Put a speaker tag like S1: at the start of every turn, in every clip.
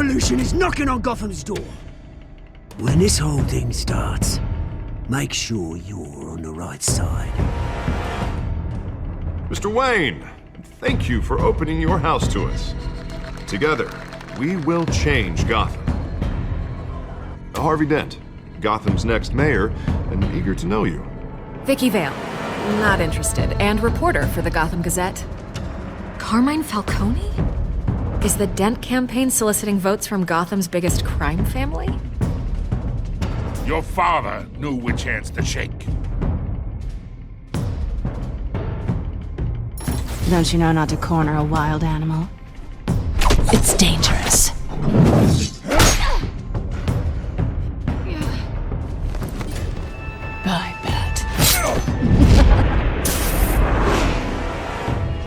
S1: revolution is knocking on Gotham's door. When this whole thing starts, make sure you're on the right side.
S2: Mr. Wayne, thank you for opening your house to us. Together, we will change Gotham. Harvey Dent, Gotham's next mayor, and eager to know you.
S3: Vicky Vale, not interested, and reporter for the Gotham Gazette. Carmine Falcone? Is the Dent campaign soliciting votes from Gotham's biggest crime family?
S4: Your father knew which hands to shake.
S5: Don't you know not to corner a wild animal? It's dangerous. I bet.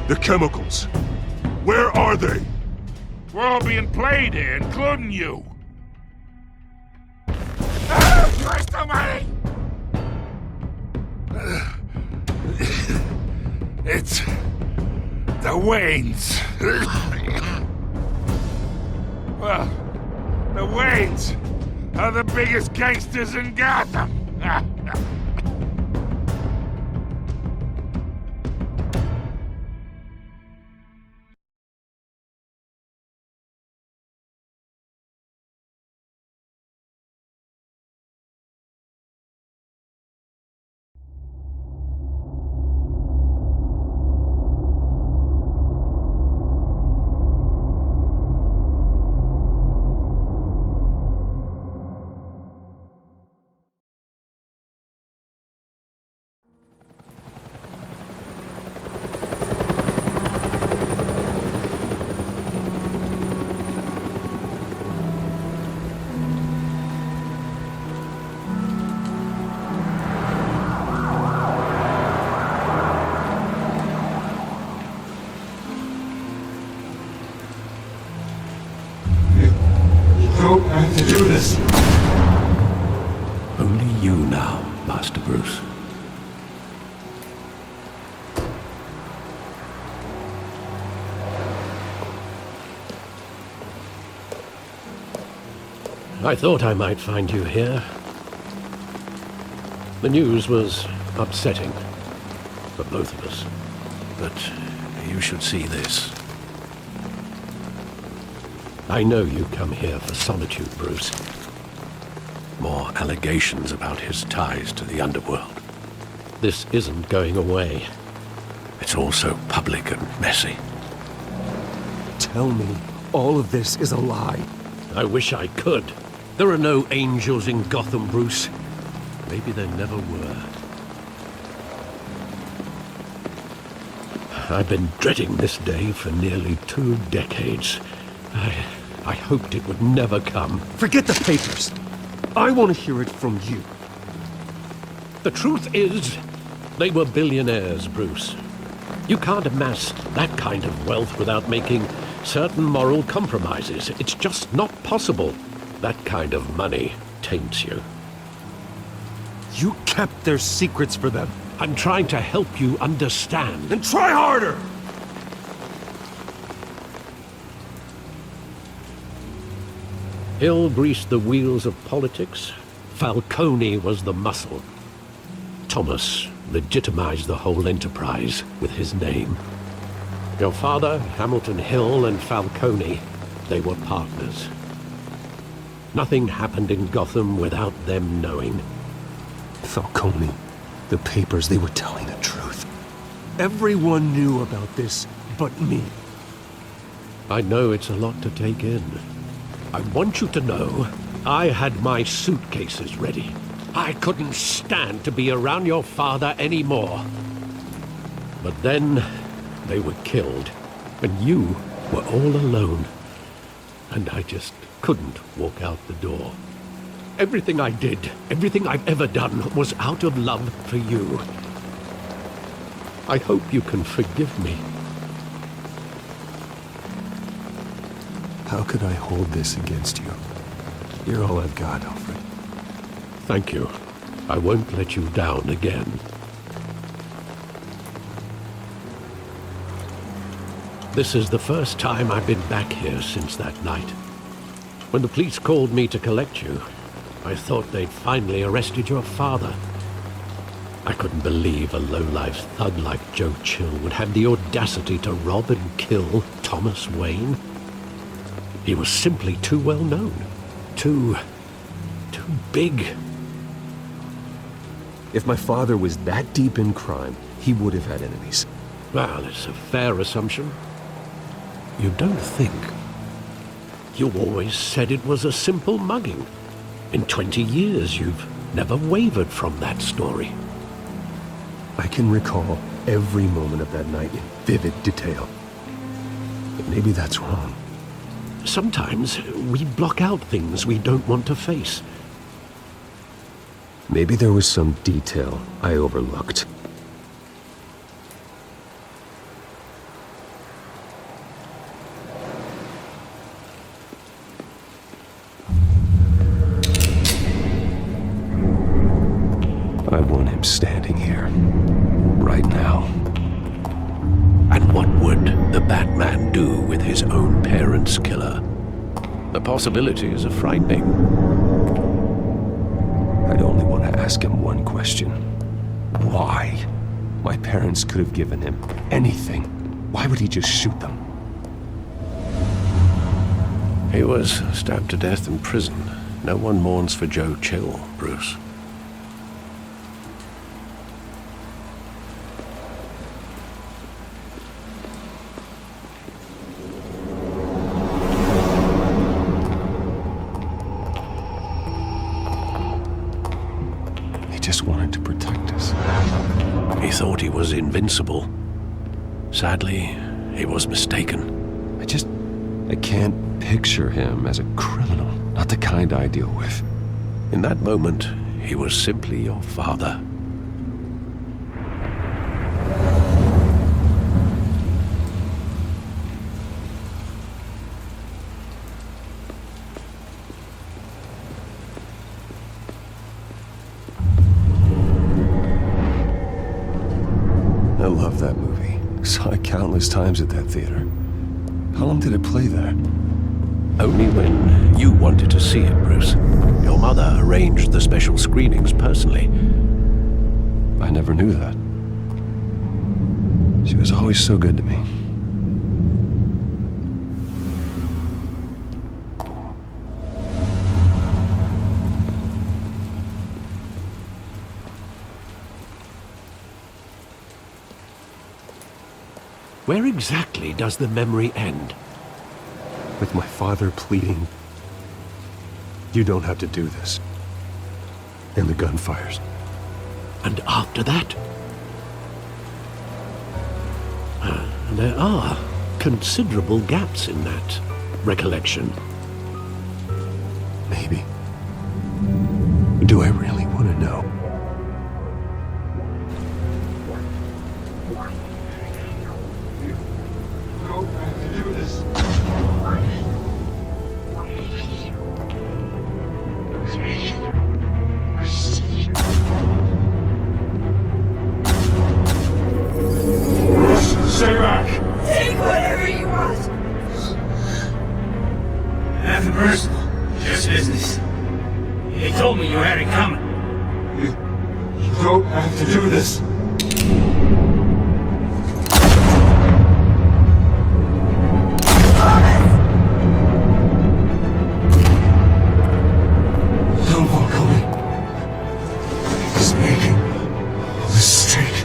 S6: The chemicals. Where are they?
S4: We're all being played here, including you. Christ almighty! It's the Waynes. Well, the Waynes are the biggest gangsters in Gotham.
S6: Don't have to do this.
S7: Only you now, Master Bruce. I thought I might find you here. The news was upsetting for both of us. But you should see this. I know you come here for solitude, Bruce. More allegations about his ties to the underworld. This isn't going away. It's all so public and messy.
S8: Tell me all of this is a lie.
S7: I wish I could. There are no angels in Gotham, Bruce. Maybe there never were. I've been dreading this day for nearly 2 decades. I hoped it would never come.
S8: Forget the papers. I want to hear it from you.
S7: The truth is, they were billionaires, Bruce. You can't amass that kind of wealth without making certain moral compromises. It's just not possible. That kind of money taints you.
S8: You kept their secrets for them.
S7: I'm trying to help you understand.
S8: Then try harder!
S7: Hill greased the wheels of politics. Falcone was the muscle. Thomas legitimized the whole enterprise with his name. Your father, Hamilton Hill, and Falcone, they were partners. Nothing happened in Gotham without them knowing.
S8: Falcone, the papers, they were telling the truth. Everyone knew about this but me.
S7: I know it's a lot to take in. I want you to know, I had my suitcases ready. I couldn't stand to be around your father anymore. But then, they were killed, and you were all alone. And I just couldn't walk out the door. Everything I did, everything I've ever done, was out of love for you. I hope you can forgive me.
S8: How could I hold this against you? You're all I've got, Alfred.
S7: Thank you. I won't let you down again. This is the first time I've been back here since that night. When the police called me to collect you, I thought they'd finally arrested your father. I couldn't believe a low-life thug like Joe Chill would have the audacity to rob and kill Thomas Wayne. He was simply too well known. Too big.
S8: If my father was that deep in crime, he would have had enemies.
S7: Well, it's a fair assumption. You don't think? You always said it was a simple mugging. In 20 years, you've never wavered from that story.
S8: I can recall every moment of that night in vivid detail. But maybe that's wrong.
S7: Sometimes we block out things we don't want to face.
S8: Maybe there was some detail I overlooked. I want him standing here, right now.
S7: And what would the Batman do with his own parents' killer? The possibilities are frightening.
S8: I'd only want to ask him one question. Why? My parents could have given him anything. Why would he just shoot them?
S7: He was stabbed to death in prison. No one mourns for Joe Chill, Bruce.
S8: Just wanted to protect us.
S7: He thought he was invincible. Sadly, he was mistaken.
S8: I can't picture him as a criminal. Not the kind I deal with.
S7: In that moment, he was simply your father.
S8: I love that movie. Saw it countless times at that theater. How long did it play there?
S7: Only when you wanted to see it, Bruce. Your mother arranged the special screenings personally.
S8: I never knew that. She was always so good to me.
S7: Where exactly does the memory end?
S8: With my father pleading, "You don't have to do this." And the gun fires.
S7: And after that? There are considerable gaps in that recollection.
S8: Maybe. Do I really want to know?
S6: Stay back!
S9: Take whatever you want.
S10: Nothing personal, just business. He told me you had it coming.
S6: You don't have to do this.
S8: Don't walk away. He's making a mistake.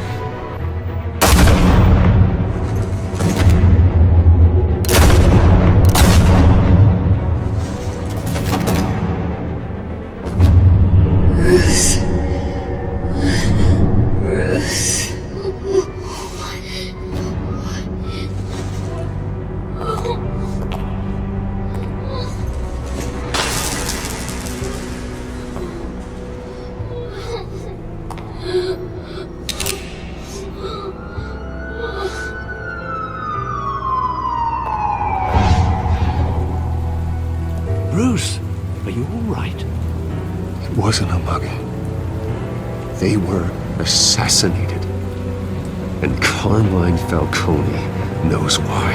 S7: Bruce, are you all right?
S8: It wasn't a mugging. They were assassinated. And Carmine Falcone knows why.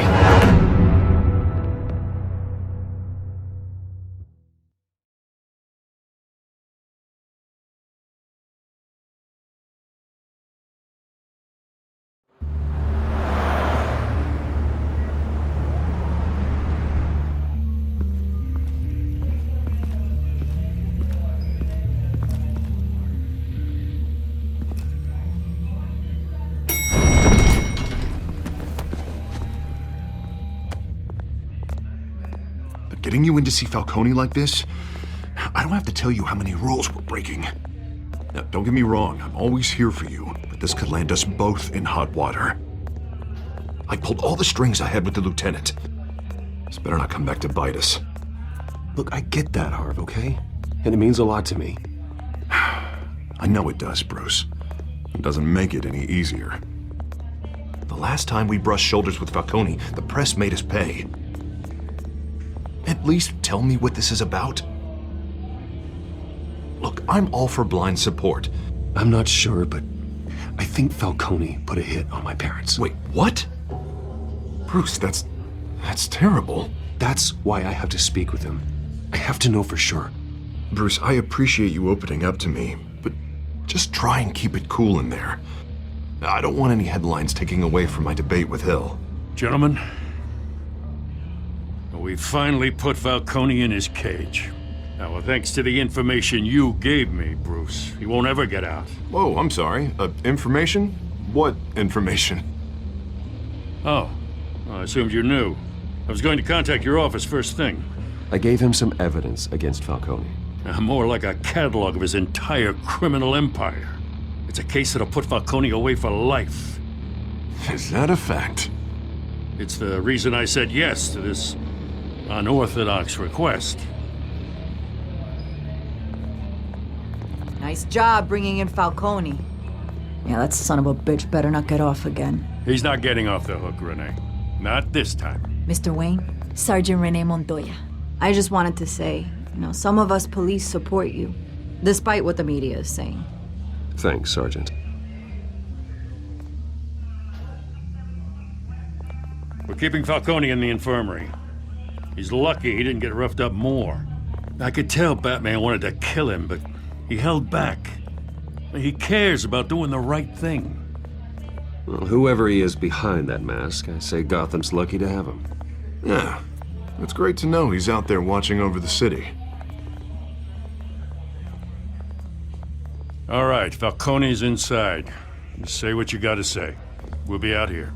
S2: getting you in to see Falcone like this? I don't have to tell you how many rules we're breaking. Now, don't get me wrong, I'm always here for you, but this could land us both in hot water. I pulled all the strings I had with the lieutenant. This better not come back to bite us.
S8: Look, I get that, Harv, okay? And it means a lot to me.
S2: I know it does, Bruce. It doesn't make it any easier. The last time we brushed shoulders with Falcone, the press made us pay. At least tell me what this is about. Look, I'm all for blind support.
S8: I'm not sure, but I think Falcone put a hit on my parents.
S2: Wait, what? Bruce, that's terrible.
S8: That's why I have to speak with him. I have to know for sure.
S2: Bruce, I appreciate you opening up to me, but just try and keep it cool in there. I don't want any headlines taking away from my debate with Hill.
S4: Gentlemen, we finally put Falcone in his cage. Now, thanks to the information you gave me, Bruce, he won't ever get out.
S2: Whoa, I'm sorry. Information? What information?
S4: Oh, I assumed you knew. I was going to contact your office first thing.
S8: I gave him some evidence against Falcone.
S4: More like a catalog of his entire criminal empire. It's a case that'll put Falcone away for life.
S2: Is that a fact?
S4: It's the reason I said yes to this unorthodox request.
S9: Nice job bringing in Falcone. Yeah, that son of a bitch better not get off again.
S4: He's not getting off the hook, Renee. Not this time.
S9: Mr. Wayne, Sergeant Renee Montoya. I just wanted to say, some of us police support you, despite what the media is saying.
S8: Thanks, Sergeant.
S4: We're keeping Falcone in the infirmary. He's lucky he didn't get roughed up more. I could tell Batman wanted to kill him, but he held back. He cares about doing the right thing.
S8: Well, whoever he is behind that mask, I say Gotham's lucky to have him.
S2: Yeah, it's great to know he's out there watching over the city.
S4: All right, Falcone's inside. Just say what you gotta say. We'll be out here.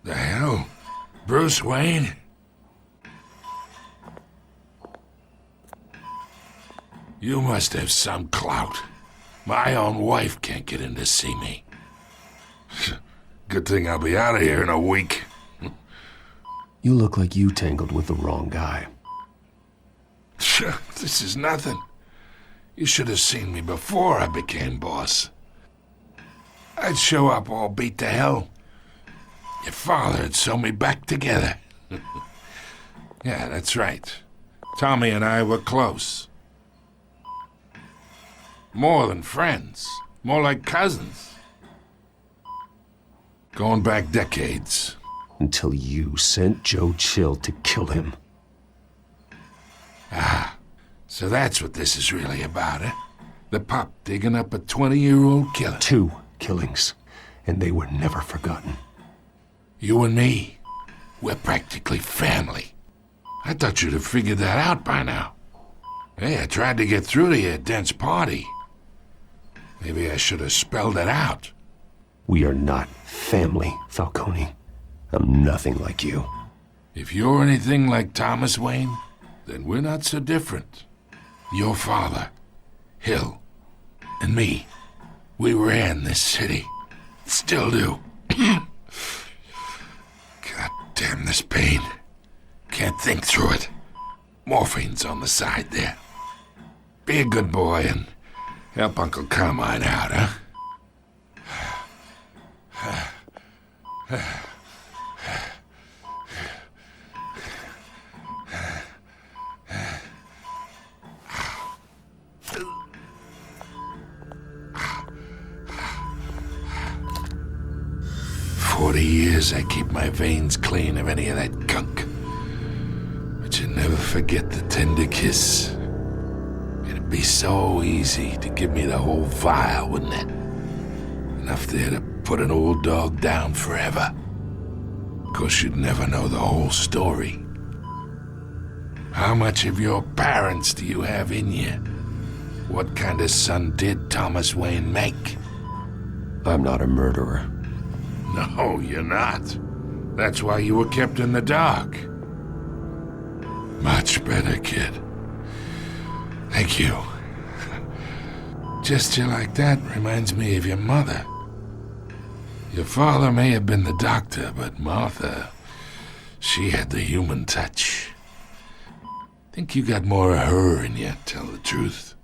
S11: The hell? Bruce Wayne? You must have some clout. My own wife can't get in to see me. Good thing I'll be out of here in a week.
S8: You look like you tangled with the wrong guy.
S11: This is nothing. You should have seen me before I became boss. I'd show up all beat to hell. Your father had sewn me back together. Yeah, that's right. Tommy and I were close. More than friends. More like cousins. Going back decades.
S8: Until you sent Joe Chill to kill him.
S11: Ah, so that's what this is really about, eh? The pup digging up a 20-year-old killer.
S8: 2 killings, and they were never forgotten.
S11: You and me, we're practically family. I thought you'd have figured that out by now. Hey, I tried to get through to your dense party. Maybe I should have spelled it out.
S8: We are not family, Falcone. I'm nothing like you.
S11: If you're anything like Thomas Wayne, then we're not so different. Your father, Hill, and me, we ran this city. Still do. God damn this pain. Can't think through it. Morphine's on the side there. Be a good boy and help Uncle Carmine out, huh? 40 years I keep my veins clean of any of that gunk. But you never forget the tender kiss It'd be so easy to give me the whole file, wouldn't it? Enough there to put an old dog down forever. Of course, you'd never know the whole story. How much of your parents do you have in you? What kind of son did Thomas Wayne make?
S8: I'm not a murderer.
S11: No, you're not. That's why you were kept in the dark. Much better, kid. Thank you. Gesture like that reminds me of your mother. Your father may have been the doctor, but Martha, she had the human touch. Think you got more of her in you, tell the truth.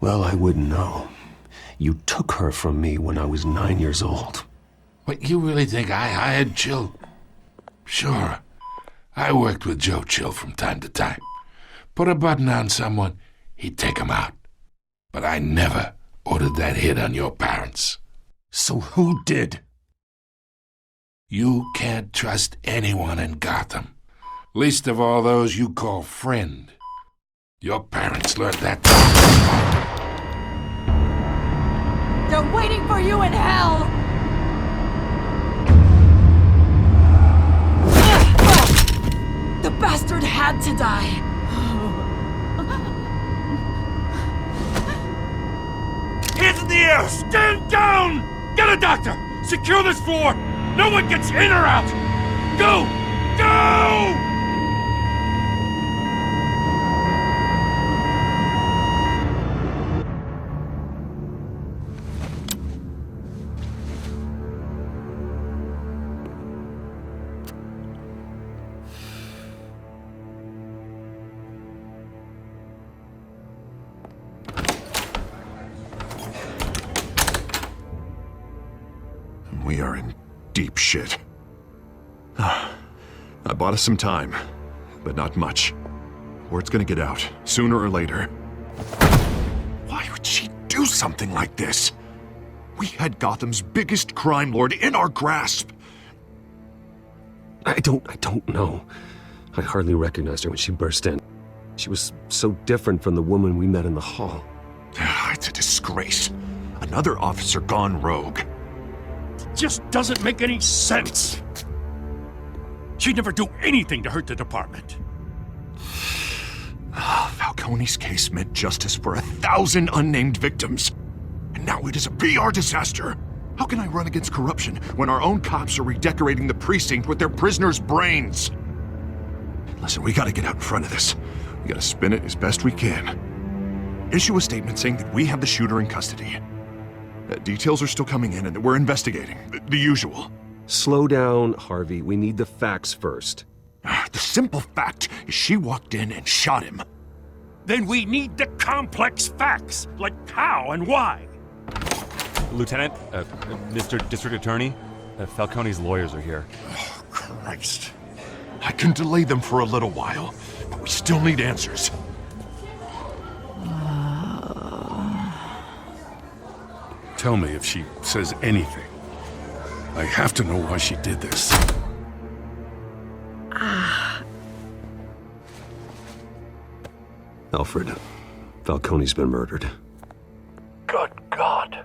S8: Well, I wouldn't know. You took her from me when I was 9 years old.
S11: What, you really think I hired Chill? Sure. I worked with Joe Chill from time to time. Put a button on someone, he'd take him out. But I never ordered that hit on your parents.
S8: So who did?
S11: You can't trust anyone in Gotham. Least of all those you call friend. Your parents learned that.
S9: They're waiting for you in hell! The bastard had to die.
S4: Hands in the air! Stand down! Get a doctor! Secure this floor! No one gets in or out! Go! Go!
S2: We are in deep shit. I bought us some time, but not much. Word's gonna get out, sooner or later. Why would she do something like this? We had Gotham's biggest crime lord in our grasp.
S8: I don't know. I hardly recognized her when she burst in. She was so different from the woman we met in the hall.
S2: It's a disgrace. Another officer gone rogue.
S4: Just doesn't make any sense. She'd never do anything to hurt the department.
S2: Falcone's case meant justice for 1,000 unnamed victims. And now it is a PR disaster. How can I run against corruption when our own cops are redecorating the precinct with their prisoners' brains? Listen, we gotta get out in front of this. We gotta spin it as best we can. Issue a statement saying that we have the shooter in custody. Details are still coming in and that we're investigating. The usual.
S8: Slow down, Harvey. We need the facts first.
S2: The simple fact is she walked in and shot him.
S4: Then we need the complex facts, like how and why.
S12: Lieutenant, Mr. District Attorney, Falcone's lawyers are here.
S2: Oh, Christ. I can delay them for a little while, but we still need answers.
S4: Tell me if she says anything. I have to know why she did this.
S8: Alfred, Falcone's been murdered.
S1: Good God.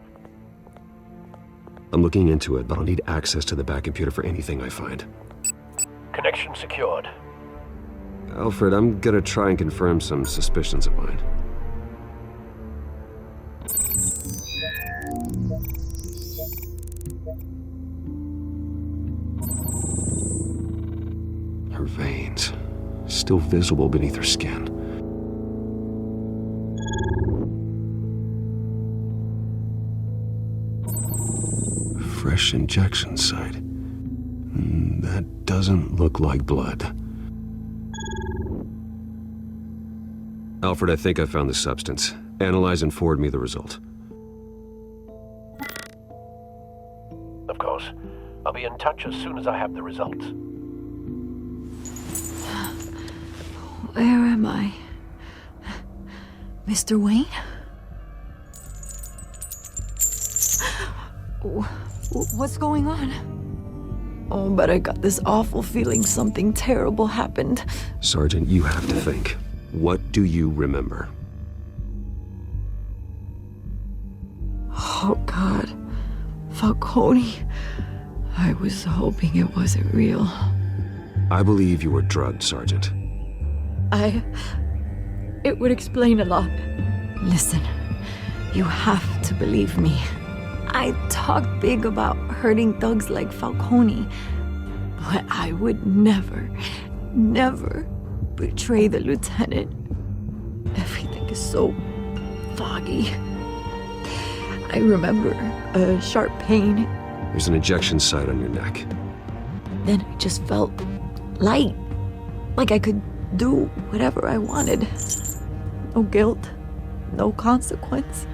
S8: I'm looking into it, but I'll need access to the back computer for anything I find.
S1: Connection secured.
S8: Alfred, I'm gonna try and confirm some suspicions of mine. Her veins, still visible beneath her skin. Fresh injection site. That doesn't look like blood. Alfred, I think I found the substance. Analyze and forward me the result.
S1: Of course. I'll be in touch as soon as I have the results.
S9: Where am I? Mr. Wayne? What's going on? Oh, but I got this awful feeling something terrible happened.
S8: Sergeant, you have to think. What do you remember?
S9: Oh, God. Falcone. I was hoping it wasn't real.
S8: I believe you were drugged, Sergeant.
S9: It would explain a lot. Listen, you have to believe me. I talk big about hurting thugs like Falcone, but I would never betray the lieutenant. Everything is so foggy. I remember a sharp pain.
S8: There's an injection site on your neck.
S9: Then I just felt light, like I could do whatever I wanted. No guilt, no consequence.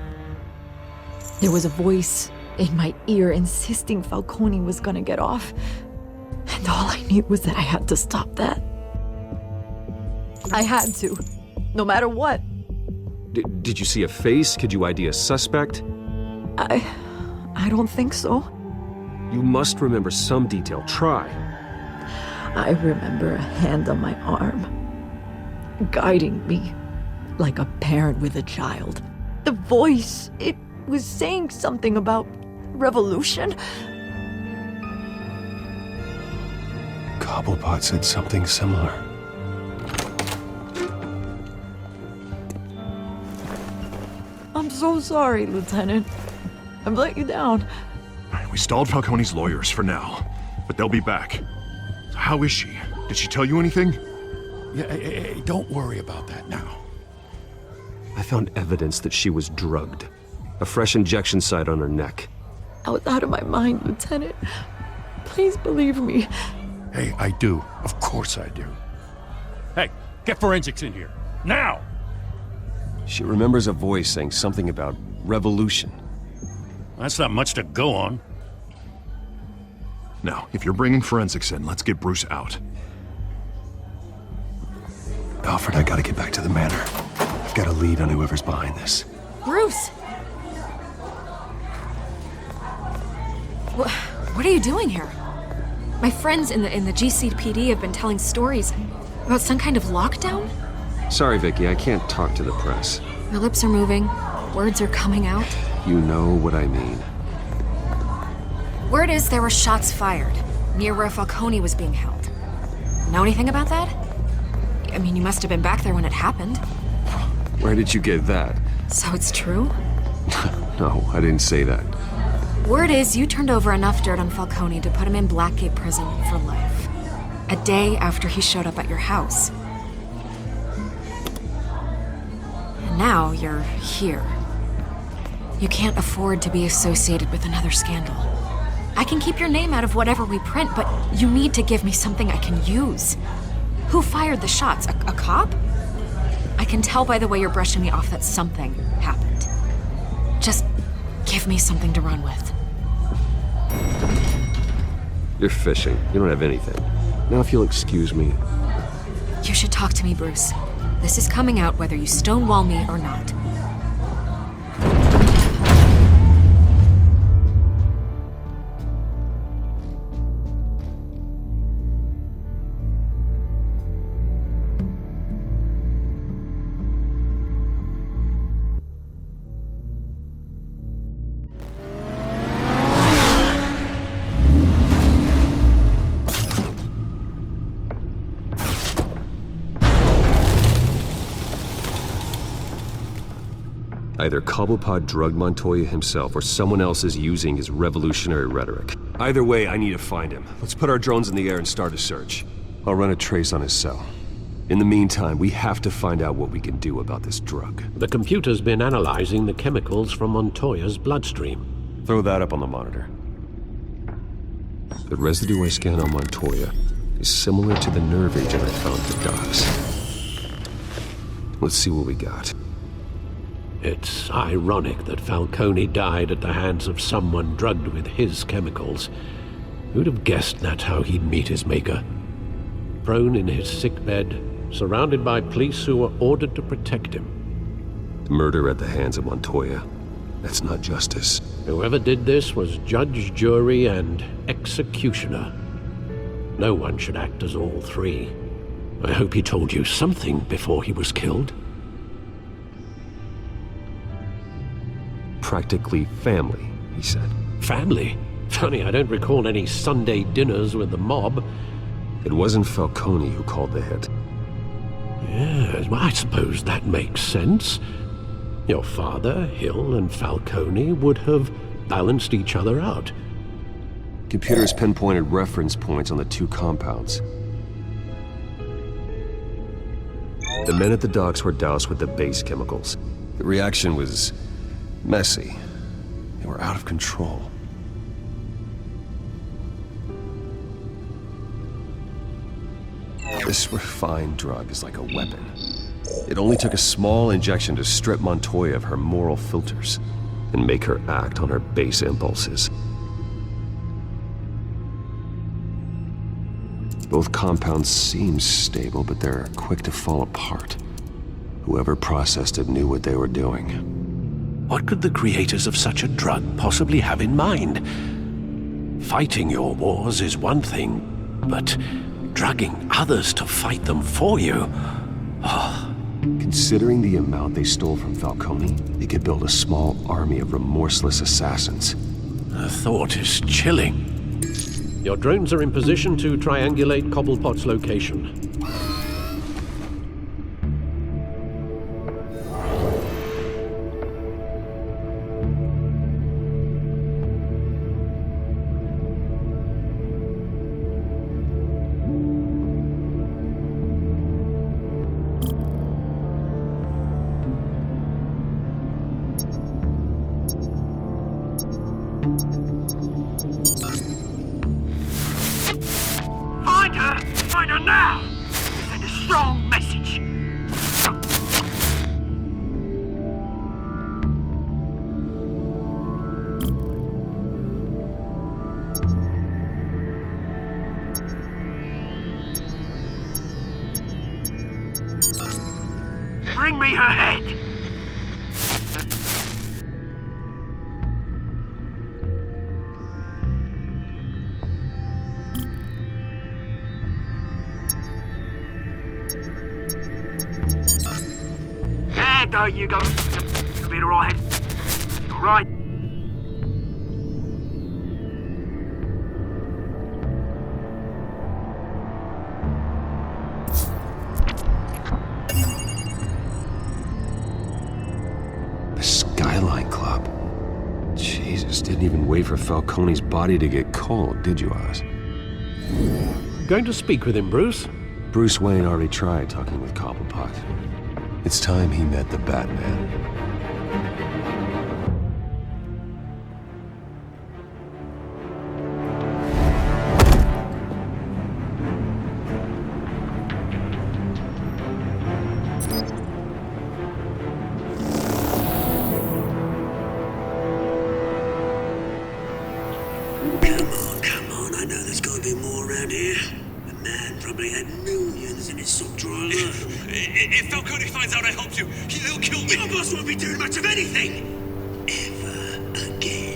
S9: There was a voice in my ear insisting Falcone was gonna get off. And all I knew was that I had to stop that. I had to, no matter what.
S8: Did you see a face? Could you ID a suspect?
S9: I don't think so.
S8: You must remember some detail. Try.
S9: I remember a hand on my arm, guiding me like a parent with a child. The voice, it was saying something about revolution.
S8: Cobblepot said something similar.
S9: I'm so sorry, Lieutenant. I've let you down.
S2: We stalled Falcone's lawyers for now, but they'll be back. How is she? Did she tell you anything?
S4: Yeah, hey, don't worry about that now.
S8: I found evidence that she was drugged. A fresh injection site on her neck.
S9: I was out of my mind, Lieutenant. Please believe me.
S4: Hey, I do. Of course I do. Hey, get forensics in here. Now!
S8: She remembers a voice saying something about revolution.
S4: That's not much to go on.
S2: Now, if you're bringing forensics in, let's get Bruce out.
S8: Alfred, I gotta get back to the manor. I've got a lead on whoever's behind this.
S3: Bruce! What are you doing here? My friends in the GCPD have been telling stories about some kind of lockdown?
S8: Sorry, Vicky, I can't talk to the press.
S3: Your lips are moving. Words are coming out.
S8: You know what I mean.
S3: Word is there were shots fired near where Falcone was being held. Know anything about that? I mean, you must have been back there when it happened.
S8: Where did you get that?
S3: So it's true?
S8: No, I didn't say that.
S3: Word is you turned over enough dirt on Falcone to put him in Blackgate Prison for life. A day after he showed up at your house. And now you're here. You can't afford to be associated with another scandal. I can keep your name out of whatever we print, but you need to give me something I can use. Who fired the shots? A cop? I can tell by the way you're brushing me off that something happened. Just give me something to run with.
S8: You're fishing. You don't have anything. Now if you'll excuse me.
S3: You should talk to me, Bruce. This is coming out whether you stonewall me or not.
S8: Either Cobblepot drugged Montoya himself or someone else is using his revolutionary rhetoric. Either way, I need to find him. Let's put our drones in the air and start a search. I'll run a trace on his cell. In the meantime, we have to find out what we can do about this drug.
S7: The computer's been analyzing the chemicals from Montoya's bloodstream.
S8: Throw that up on the monitor. The residue I scan on Montoya is similar to the nerve agent I found at the docks. Let's see what we got.
S7: It's ironic that Falcone died at the hands of someone drugged with his chemicals. Who'd have guessed that's how he'd meet his maker? Prone in his sickbed, surrounded by police who were ordered to protect him.
S8: Murder at the hands of Montoya. That's not justice.
S7: Whoever did this was judge, jury, and executioner. No one should act as all three. I hope he told you something before he was killed.
S8: practically family, he said.
S7: Family? Funny, I don't recall any Sunday dinners with the mob.
S8: It wasn't Falcone who called the hit.
S7: Yes, well, I suppose that makes sense. Your father, Hill, and Falcone would have balanced each other out.
S8: Computers pinpointed reference points on the two compounds. The men at the docks were doused with the base chemicals. The reaction was messy. They were out of control. This refined drug is like a weapon. It only took a small injection to strip Montoya of her moral filters and make her act on her base impulses. Both compounds seem stable, but they're quick to fall apart. Whoever processed it knew what they were doing.
S7: What could the creators of such a drug possibly have in mind? Fighting your wars is one thing, but drugging others to fight them for you? Oh.
S8: Considering the amount they stole from Falcone, they could build a small army of remorseless assassins.
S7: The thought is chilling. Your drones are in position to triangulate Cobblepot's location.
S1: Find her now! Send a strong message. Bring me her head! There you go. You'll be alright. Alright.
S8: The Skyline Club. Jesus, didn't even wait for Falcone's body to get cold, did you, Oz?
S7: Going to speak with him, Bruce?
S8: Bruce Wayne already tried talking with Cobblepot. It's time he met the Batman.
S1: Come on, I know there's gotta be more around here. The man probably had millions in his sock drawer alone.
S13: If Falcone finds out I helped you, he'll kill me.
S1: Your boss won't be doing much of anything! Ever again.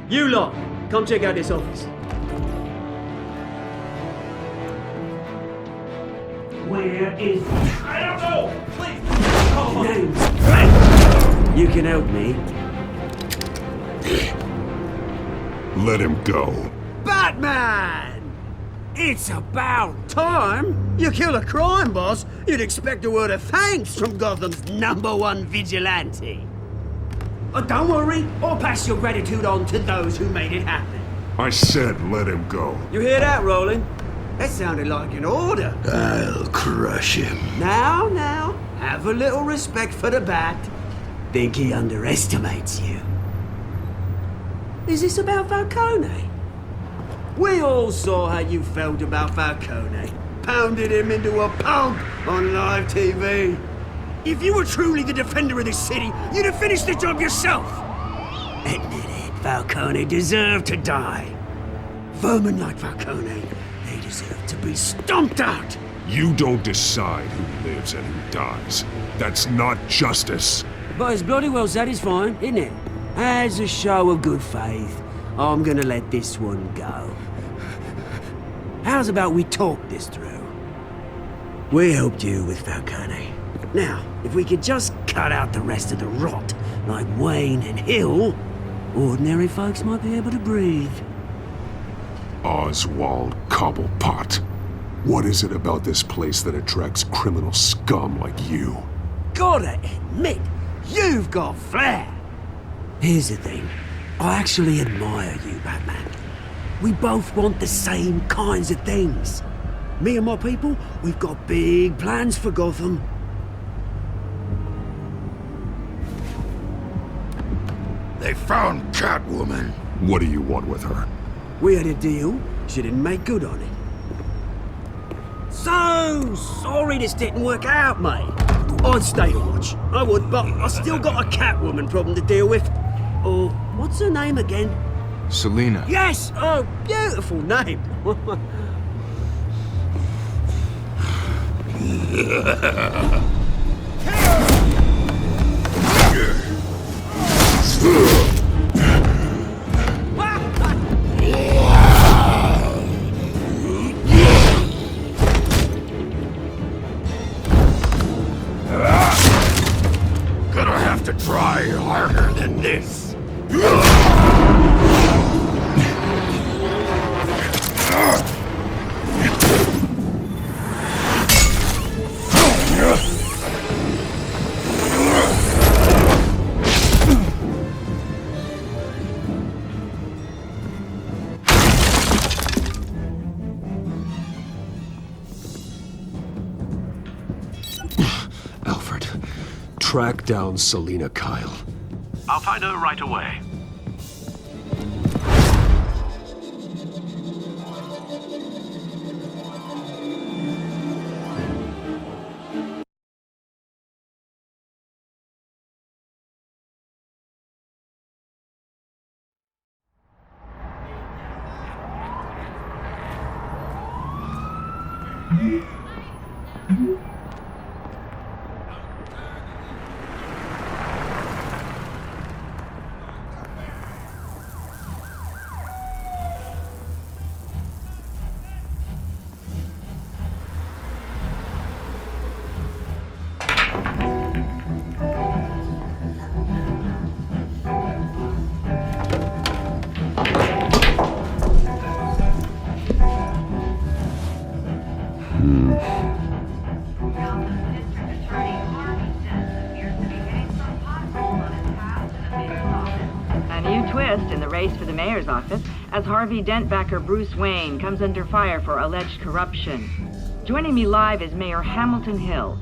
S14: You lot, come check out this office.
S1: Where is...
S13: I don't know! Please!
S1: Names. You can help me.
S11: Let him go.
S1: Batman! It's about time. You kill a crime boss, you'd expect a word of thanks from Gotham's #1 vigilante. But don't worry, I'll pass your gratitude on to those who made it happen.
S11: I said let him go.
S1: You hear that, Roland? That sounded like an order.
S6: I'll crush him.
S1: Now, have a little respect for the Bat. Think he underestimates you. Is this about Falcone? We all saw how you felt about Falcone. Pounded him into a pulp on live TV. If you were truly the defender of this city, you'd have finished the job yourself. Admit it, Falcone deserved to die. Vermin like Falcone, they deserve to be stomped out.
S15: You don't decide who lives and who dies. That's not justice.
S1: But it's bloody well satisfying, isn't it? As a show of good faith, I'm gonna let this one go. How's about we talk this through? We helped you with Falcone. Now, if we could just cut out the rest of the rot, like Wayne and Hill, ordinary folks might be able to breathe.
S15: Oswald Cobblepot. What is it about this place that attracts criminal scum like you?
S1: Gotta admit, you've got flair. Here's the thing. I actually admire you, Batman. We both want the same kinds of things. Me and my people, we've got big plans for Gotham.
S11: They found Catwoman.
S15: What do you want with her?
S1: We had a deal. She didn't make good on it. So sorry this didn't work out, mate. I'd stay to watch. I would, but I still got a Catwoman problem to deal with. Oh, what's her name again?
S16: Selina.
S1: Yes! Oh, beautiful name.
S11: Gonna have to try harder than this.
S15: Alfred, track down Selina Kyle.
S7: I'll find her right away.
S17: In the race for the mayor's office as Harvey Dent backer Bruce Wayne comes under fire for alleged corruption. Joining me live is Mayor Hamilton Hill.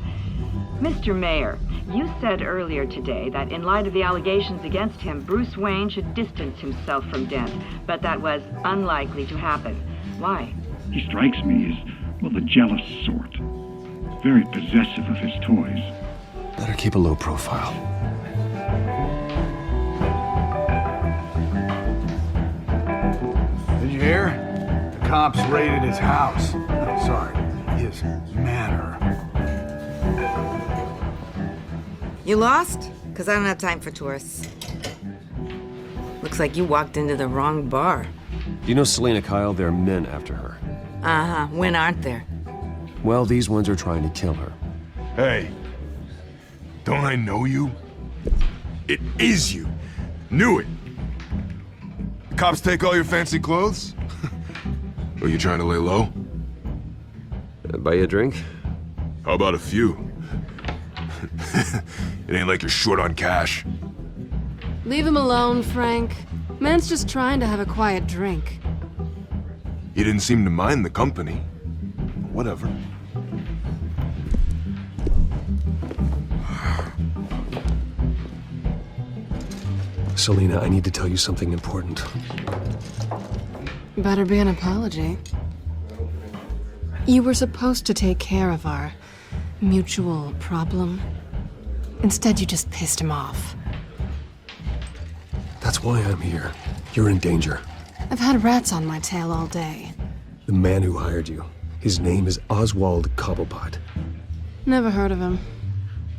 S17: Mr. Mayor, you said earlier today that in light of the allegations against him, Bruce Wayne should distance himself from Dent, but that was unlikely to happen. Why?
S18: He strikes me as, well, the jealous sort. Very possessive of his toys.
S8: Better keep a low profile.
S16: Did you hear? The cops raided his house. Sorry, his manor.
S19: You lost? Because I don't have time for tourists. Looks like you walked into the wrong bar.
S8: You know Selina Kyle? There are men after her.
S19: Uh-huh. When aren't there?
S8: Well, these ones are trying to kill her.
S6: Hey, don't I know you? It is you. Knew it. The cops take all your fancy clothes? Are you trying to lay low?
S8: Buy you a drink?
S6: How about a few? It ain't like you're short on cash.
S20: Leave him alone, Frank. Man's just trying to have a quiet drink.
S6: He didn't seem to mind the company. Whatever.
S8: Selina, I need to tell you something important.
S20: Better be an apology. You were supposed to take care of our mutual problem. Instead, you just pissed him off.
S8: That's why I'm here. You're in danger.
S20: I've had rats on my tail all day.
S8: The man who hired you, His name is Oswald Cobblepot.
S20: Never heard of him.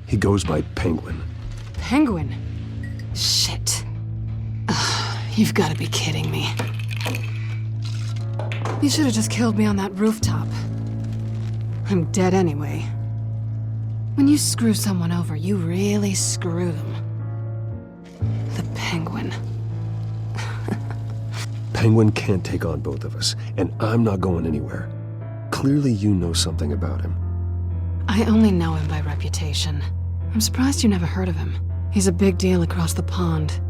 S8: He goes by Penguin.
S20: Penguin? Shit. Ugh, you've got to be kidding me. You should have just killed me on that rooftop. I'm dead anyway. When you screw someone over, you really screw them. The Penguin.
S8: Penguin can't take on both of us, and I'm not going anywhere. Clearly you know something about him.
S20: I only know him by reputation. I'm surprised you never heard of him. He's a big deal across the pond.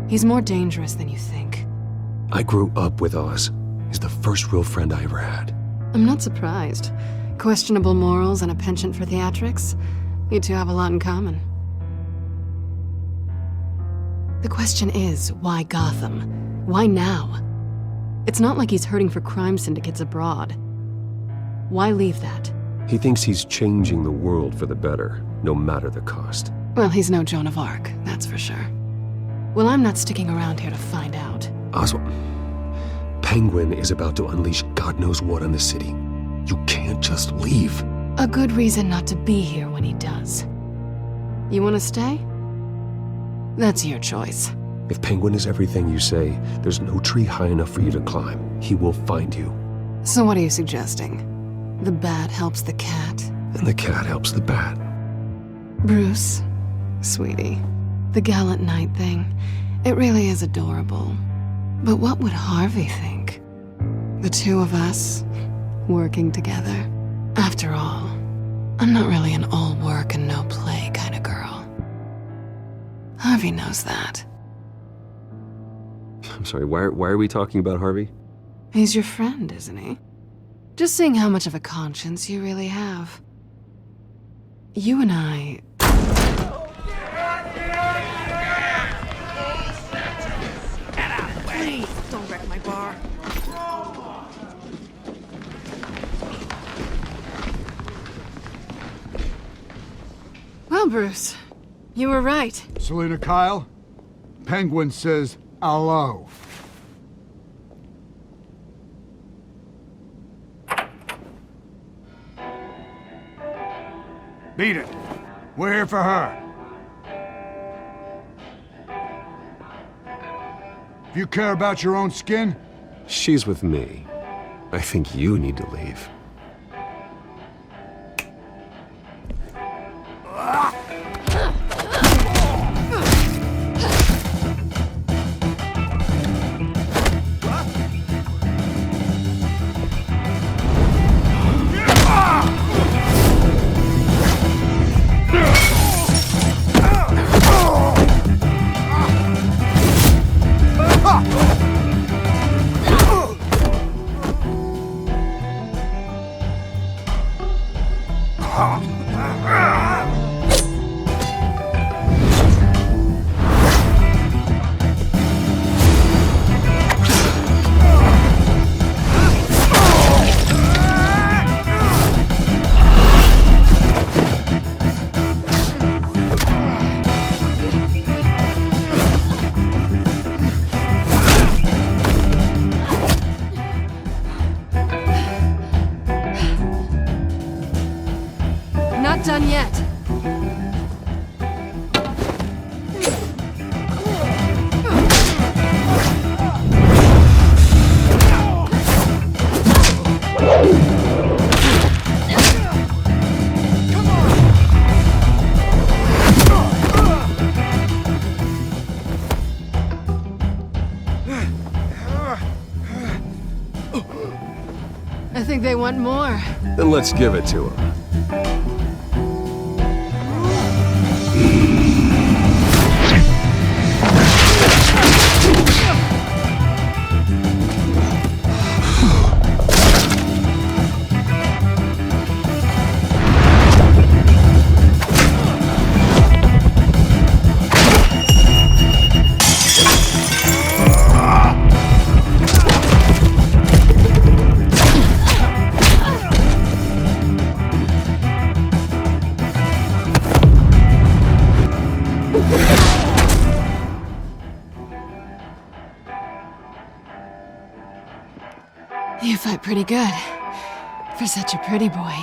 S20: He's more dangerous than you think.
S8: I grew up with Oz. He's the first real friend I ever had.
S20: I'm not surprised. Questionable morals and a penchant for theatrics. You two have a lot in common. The question is, why Gotham? Why now? It's not like he's hurting for crime syndicates abroad. Why leave that?
S8: He thinks he's changing the world for the better, no matter the cost.
S20: Well, he's no Joan of Arc, that's for sure. Well, I'm not sticking around here to find out.
S8: Oswald, Penguin is about to unleash God knows what on the city. You can't just leave.
S20: A good reason not to be here when he does. You want to stay? That's your choice.
S8: If Penguin is everything you say, there's no tree high enough for you to climb. He will find you.
S20: So what are you suggesting? The bat helps the cat?
S8: And the cat helps the bat.
S20: Bruce, sweetie, the gallant knight thing, it really is adorable. But what would Harvey think? The two of us, working together. After all, I'm not really an all work and no play kind of girl. Harvey knows that.
S8: I'm sorry, why are we talking about Harvey?
S20: He's your friend, isn't he? Just seeing how much of a conscience you really have. You and I...
S19: Please, don't wreck my bar.
S20: Well, Bruce, you were right.
S16: Selina Kyle, Penguin says hello. Beat it. We're here for her. If you care about your own skin...
S8: She's with me. I think you need to leave.
S20: Not done yet. I think they want more.
S8: Then let's give it to him.
S20: You fight pretty good. For such a pretty boy.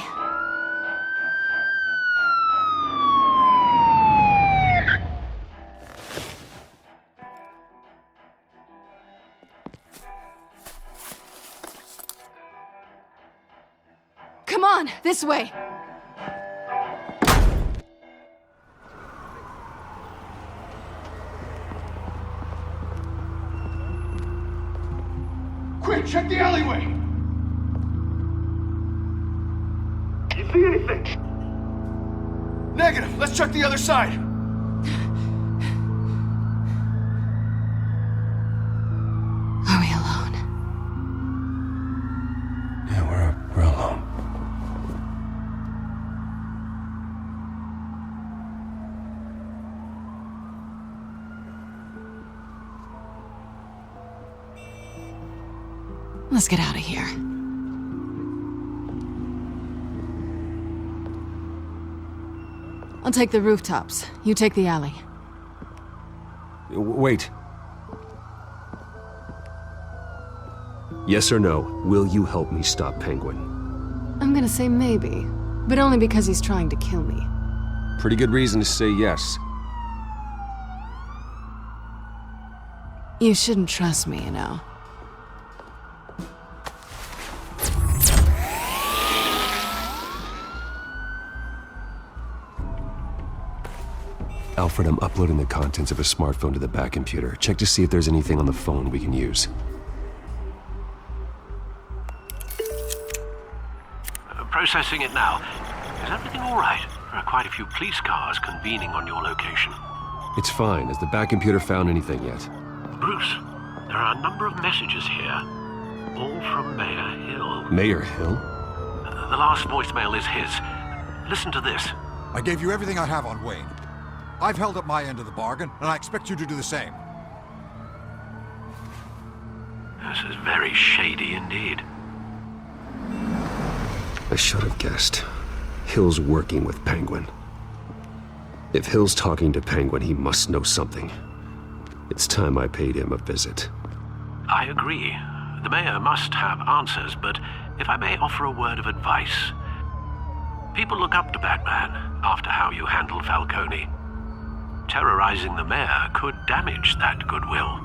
S20: Come on, this way.
S16: Quick, check the alleyway!
S10: You see anything?
S16: Negative. Let's check the other side.
S20: Are we alone?
S8: Yeah, we're alone.
S20: Let's get out of here. I'll take the rooftops. You take the alley.
S8: Wait. Yes or no, will you help me stop Penguin?
S20: I'm gonna say maybe, but only because he's trying to kill me.
S8: Pretty good reason to say yes.
S20: You shouldn't trust me, you know.
S8: Alfred, I'm uploading the contents of a smartphone to the back computer. Check to see if there's anything on the phone we can use.
S7: Processing it now. Is everything all right? There are quite a few police cars convening on your location.
S8: It's fine. Has the back computer found anything yet?
S7: Bruce, there are a number of messages here. All from Mayor Hill.
S8: Mayor Hill?
S7: The last voicemail is his. Listen to this.
S21: I gave you everything I have on Wayne. I've held up my end of the bargain, and I expect you to do the same.
S7: This is very shady indeed.
S8: I should have guessed. Hill's working with Penguin. If Hill's talking to Penguin, he must know something. It's time I paid him a visit.
S7: I agree. The mayor must have answers, but if I may offer a word of advice. People look up to Batman after how you handled Falcone. Terrorizing the mayor could damage that goodwill.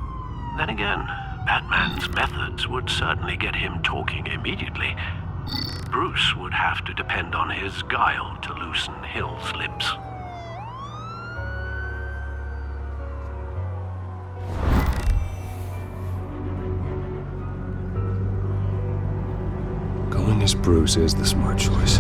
S7: Then again, Batman's methods would certainly get him talking immediately. Bruce would have to depend on his guile to loosen Hill's lips.
S8: Going as Bruce is the smart choice.